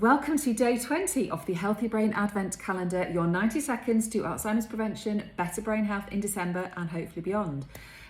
Welcome to day 20 of the Healthy Brain Advent Calendar, your 90 seconds to Alzheimer's prevention, better brain health in December and hopefully beyond.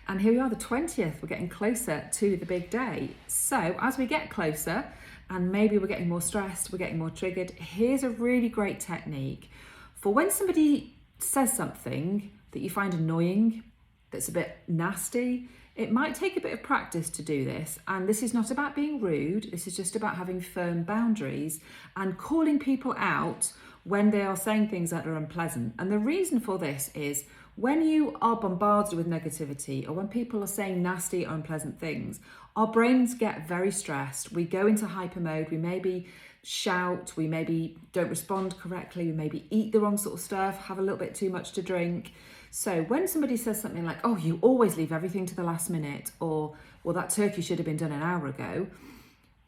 And here we are, the 20th, we're getting closer to the big day. So as we get closer, and maybe we're getting more stressed, we're getting more triggered, here's a really great technique for when somebody says something that you find annoying, that's a bit nasty. It might take a bit of practice to do this, and this is not about being rude, this is just about having firm boundaries and calling people out when they are saying things that are unpleasant. And the reason for this is when you are bombarded with negativity or when people are saying nasty or unpleasant things, our brains get very stressed, we go into hyper mode, we maybe shout, we maybe don't respond correctly, we maybe eat the wrong sort of stuff, have a little bit too much to drink. So when somebody says something like, oh, you always leave everything to the last minute, or, well, that turkey should have been done an hour ago,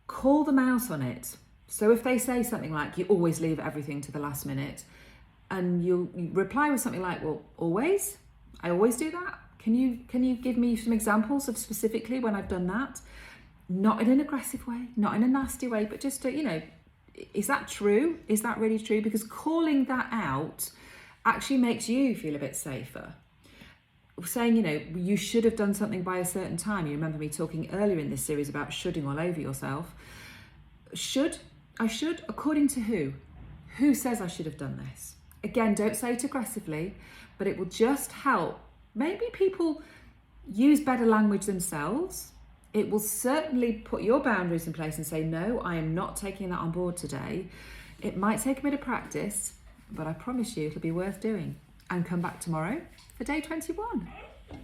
call them out on it. So if they say something like, you always leave everything to the last minute, and you reply with something like, well, always? I always do that? Can you give me some examples of specifically when I've done that? Not in an aggressive way, not in a nasty way, but just to, is that true? Is that really true? Because calling that out actually makes you feel a bit safer. Saying, you should have done something by a certain time. You remember me talking earlier in this series about shoulding all over yourself. I should, according to who? Who says I should have done this? Again, don't say it aggressively, but it will just help. Maybe people use better language themselves. It will certainly put your boundaries in place and say, no, I am not taking that on board today. It might take a bit of practice, but I promise you it'll be worth doing. And come back tomorrow for day 21.